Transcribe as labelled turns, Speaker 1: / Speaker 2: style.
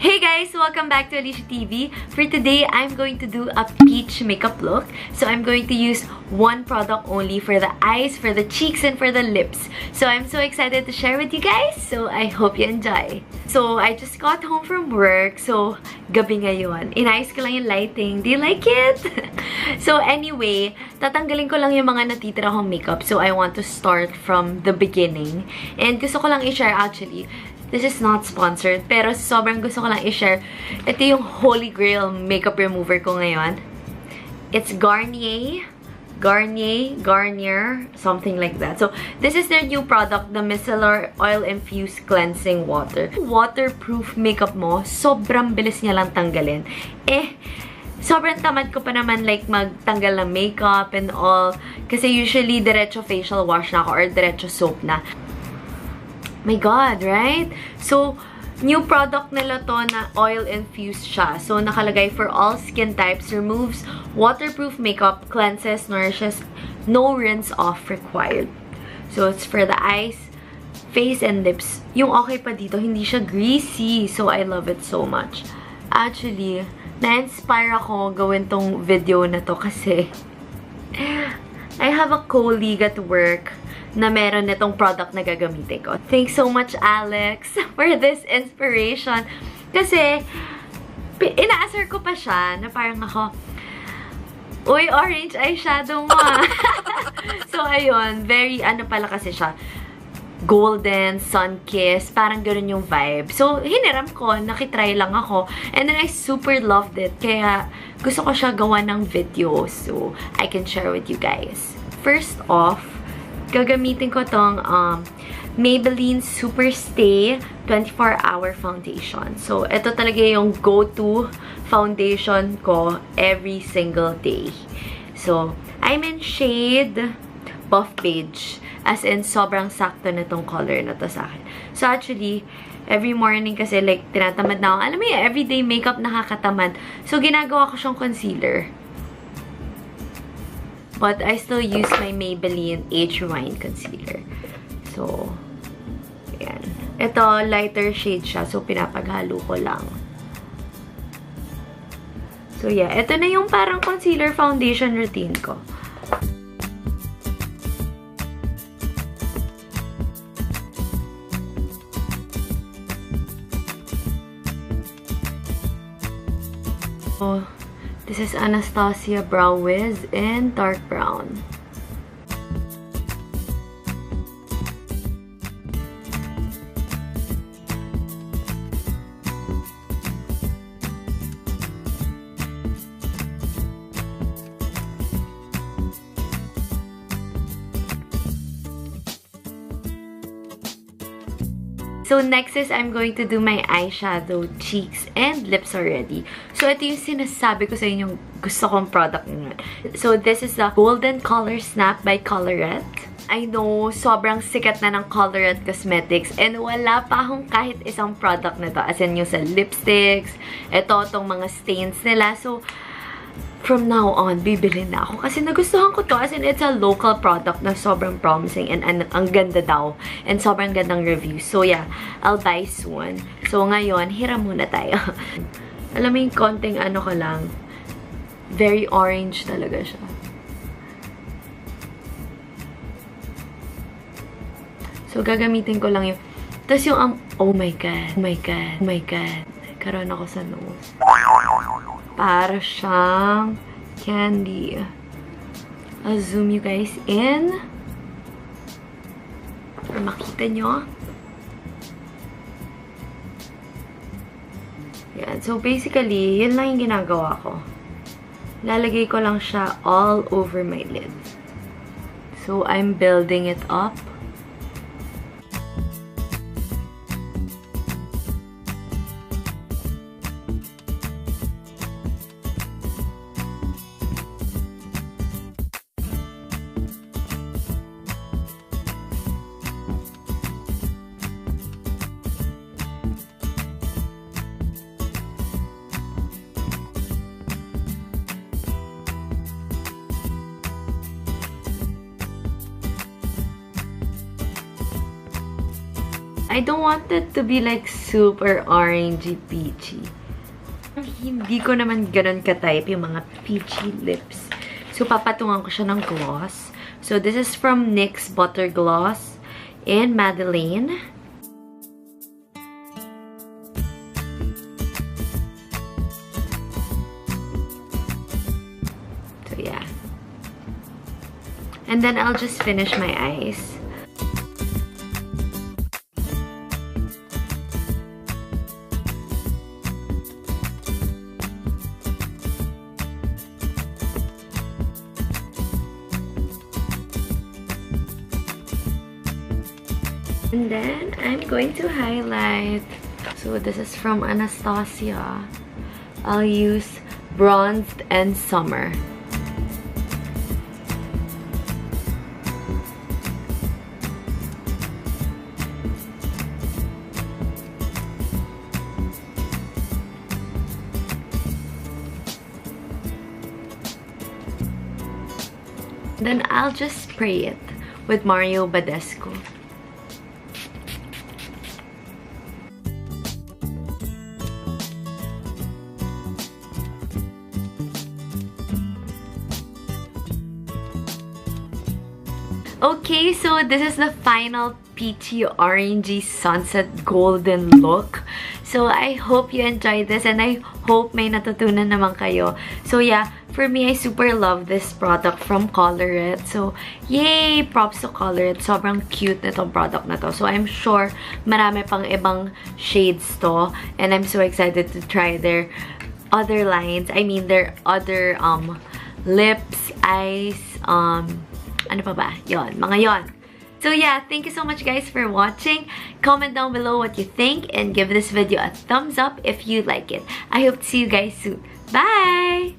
Speaker 1: Hey guys! Welcome back to AllysiuTV. For today, I'm going to do a peach makeup look. So I'm going to use one product only for the eyes, for the cheeks, and for the lips. So I'm so excited to share with you guys. So I hope you enjoy. So I just got home from work. So gabi ngayon. Inayos ko lang yung lighting. Do you like it? So anyway, tatanggalin ko lang yung mga natitira kong makeup. So I want to start from the beginning. And gusto ko lang i-share actually. This is not sponsored, pero sobrang gusto ko lang i-share. Ito yung holy grail makeup remover ko ngayon. It's Garnier, something like that. So, this is their new product, the Micellar Oil Infused Cleansing Water. Waterproof makeup mo, sobrang bilis niya lang tanggalin. Sobrang tamad ko pa naman like magtanggal ng makeup and all. Kasi usually, diretso facial wash na ako or diretso soap na. My God, right? So, new product nila to na oil-infused siya. So, nakalagay for all skin types, removes waterproof makeup, cleanses, nourishes, no rinse off required. So, it's for the eyes, face, and lips. Yung okay pa dito, hindi siya greasy. So, I love it so much. Actually, na-inspire ako gawin tong video na to kasi I have a colleague at work na meron nitong product na gagamitin ko. Thanks so much, Alex, for this inspiration. Kasi, inaasar ko pa siya na parang ako, uy, orange eyeshadow mo. So, ayun, very, ano pala kasi siya, golden, sun-kissed, parang gano'n yung vibe. So, hiniram ko, nakitry lang ako, and then I super loved it. Kaya, gusto ko siya gawa ng video, so I can share with you guys. First off, gagamitin ko tong Maybelline Super Stay 24-Hour Foundation. So, ito talaga yung go-to foundation ko every single day. So, I'm in shade Buff Beige. As in, sobrang sakto na tong color na to sa akin. So, actually, every morning kasi, like, tinatamad na ako. Alam mo yung everyday makeup nakakatamad. So, ginagawa ko siyang concealer. But I still use my Maybelline Age Rewind Concealer. So, ayan. Ito, lighter shade siya. So, pinapaghalo ko lang. So, yeah. Ito na yung parang concealer foundation routine ko. So, this is Anastasia Brow Wiz in dark brown. So, next is I'm going to do my eyeshadow, cheeks, and lips already. So, ito yung sinasabi ko sa inyo yung gusto kong product ngayon. So, this is the Golden Color Snap by Colorette. I know, sobrang sikat na ng Colorette Cosmetics and wala pa akong kahit isang product nito. As in, yung sa lipsticks, ito, itong mga stains nila. So, from now on, bibili na ako. Kasi nagustuhan ko to. As in, it's a local product na sobrang promising and ang ganda daw. And sobrang gandang review. So, yeah. I'll buy soon. So, ngayon, hiram muna tayo. Alam mo yung konting ano ko lang. Very orange talaga siya. So, gagamitin ko lang yung... Tapos yung... oh my God. Oh my God. Oh my God. Karoon ako sa nose. Para siyang candy. I'll zoom you guys in. Para makita nyo. Yan. So, basically, yun lang yung ginagawa ko. Lalagay ko lang siya all over my lid. So, I'm building it up. I don't want it to be like super orangey peachy. Hindi ko naman ganun ka-type yung mga peachy lips. So, papatungan ko siya ng gloss. So, this is from NYX Butter Gloss in Madeleine. So, yeah. And then, I'll just finish my eyes. And then, I'm going to highlight. So, this is from Anastasia. I'll use Bronzed and Summer. Then, I'll just spray it with Mario Badescu. Okay, so this is the final peachy orangey sunset golden look. So I hope you enjoyed this and I hope may natutunan naman kayo. So yeah, for me, I super love this product from Color It. So yay! Props to Color It. Sobrang cute nitong product na to. So I'm sure marami pang ibang shades to. And I'm so excited to try their other lines. I mean, their other lips, eyes, ano pa ba? Yon, mga yon. So yeah, thank you so much guys for watching. Comment down below what you think and give this video a thumbs up if you like it. I hope to see you guys soon. Bye!